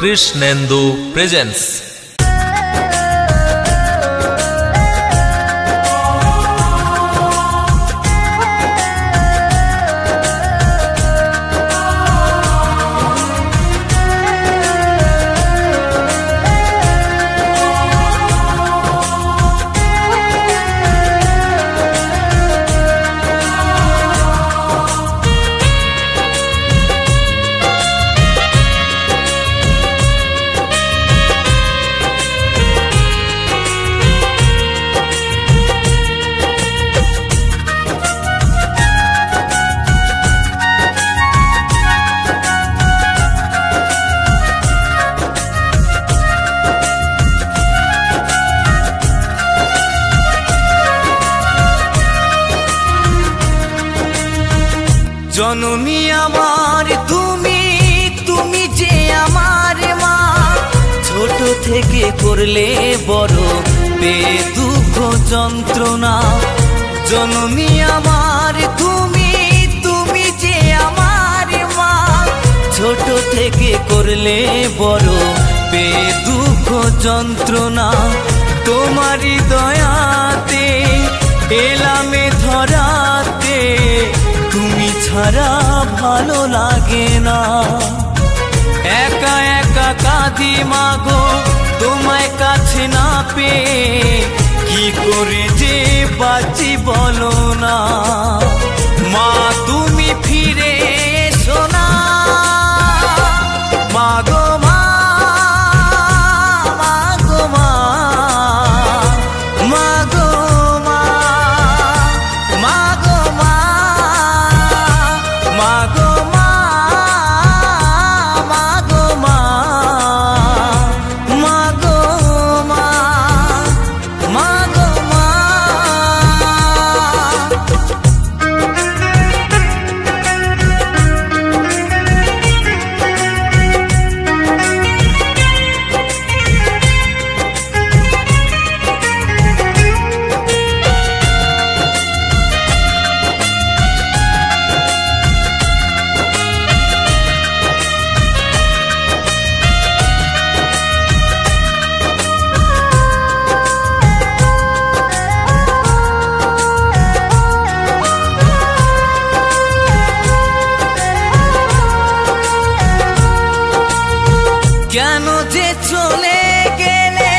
Krishnendu presence. জননী আমার তুমি, তুমি যে আমার মা, ছোট থেকে করলে বড় বেদুঃখ যন্ত্রণা। জননী আমার তুমি, তুমি যে আমার মা, ছোট থেকে করলে বড় বেদুঃখ যন্ত্রণা। তোমারই দয়াতে এলামে ধরাতে, তুমি ছাড়া ভালো লাগে না। একা একা কাঁদি মাগো তোমায় কাছে না পেয়ে, কি করে যে বাঁচি বলো না। মা তুমি ফিরে এসো না মাগো মা, মাগো মা, মাগো মা, মাগো মা, মাগো মা, মাগো মা, মাগো মা, মাগো মা। কেন যে চলে গেলে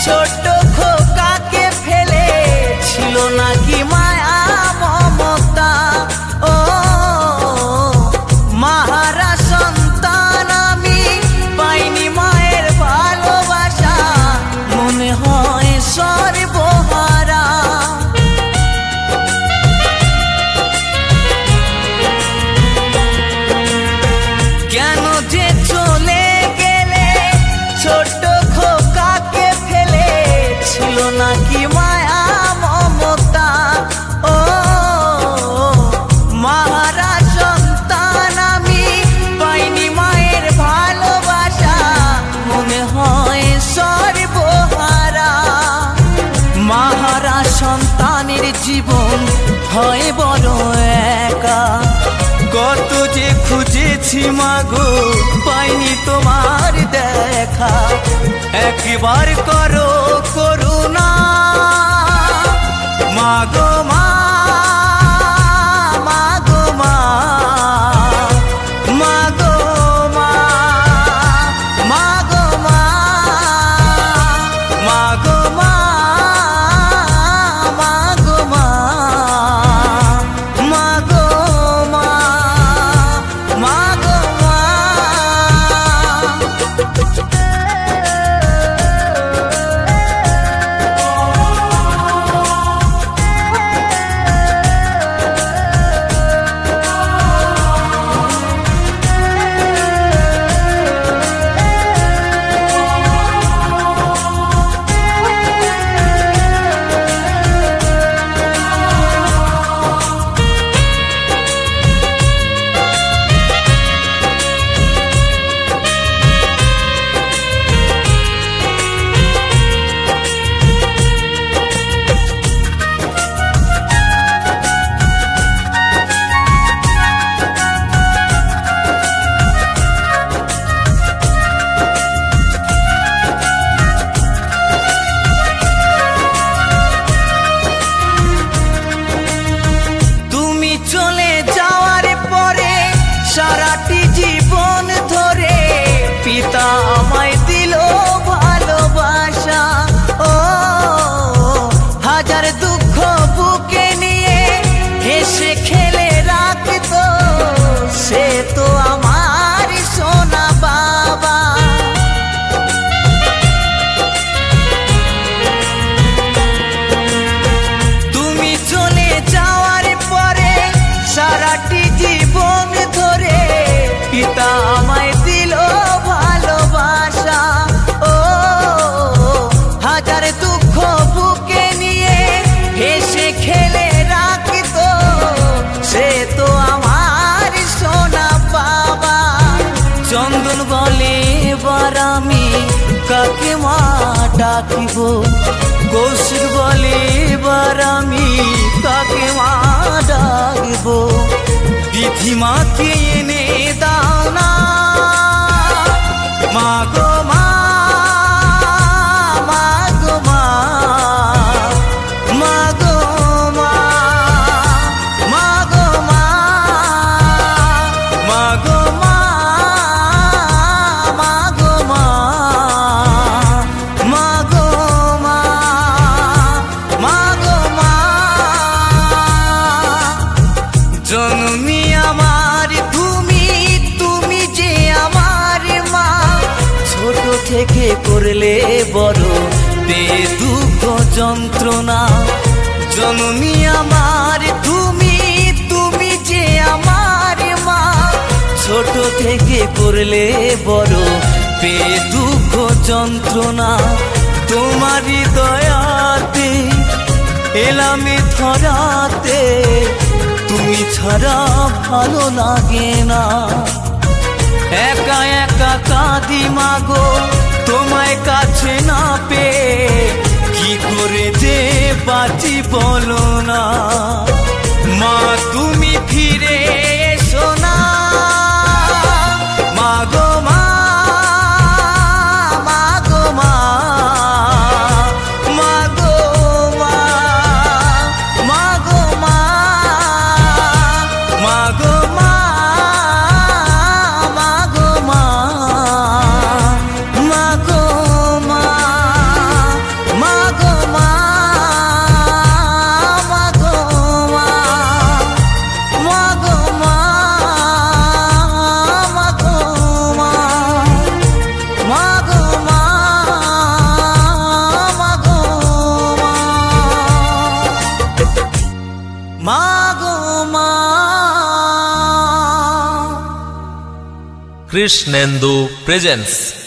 ছোট খোকাকে ফেলে, ছিল নাকি মায়া মমতা। ও মাহারা সন্তান আমি, পাইনি মায়ের ভালোবাসা, মনে হয় সর্বহারা। কেন যে চলে ছোট খোকাকে ফেলে, ছিল নাকি মায়া মমতা। ও মাহারা সন্তান আমি, পাইনি মায়ের ভালোবাসা, মনে হয় সর্বহারা। মাহারা সন্তানের জীবন হয় বড় একা, কত যে খুঁজেছি মাগো পাইনি তোমার দেখা। একবার করো করুণা মাগো মা, মাগো মা, মাগো মা, মাগো মা, মাগো মা, মাগো মা, মাগো মা, মাগো মা। রাখিব কৌশিক বলে এবার আমি তাকে মা ডাকব বিধিমাকে এনে দাও না মা গো মা মা গো মা মা গো মা মা গো মা মা গো মা মা গো মা মা গো মা মা গো মা জননী আমার তুমি তুমি যে আমার মা ছোট থেকে করলে বড় দে দুঃখ যন্ত্রণা জননী আমার তুমি তুমি যে আমার মা ছোট থেকে করলে বড় পে দুঃখ যন্ত্রণা তোমারই দয়াতে এলামে ধরাতে তুমি ছাড়া ভালো লাগে না একা একা কাঁদি মাগো তোমায় কাছে না পেয়ে কি করে যে বাঁচি বলো না মা তুমি ফিরে এসো না মা গো মা মা গো মা মা গো মা মা গো মা মা গো মা মা গো মা মা গো মা মা গো মা মা গো মা মা গো মা মা গো মা মা গো মা মা গো মা গো মা Krishnendu presents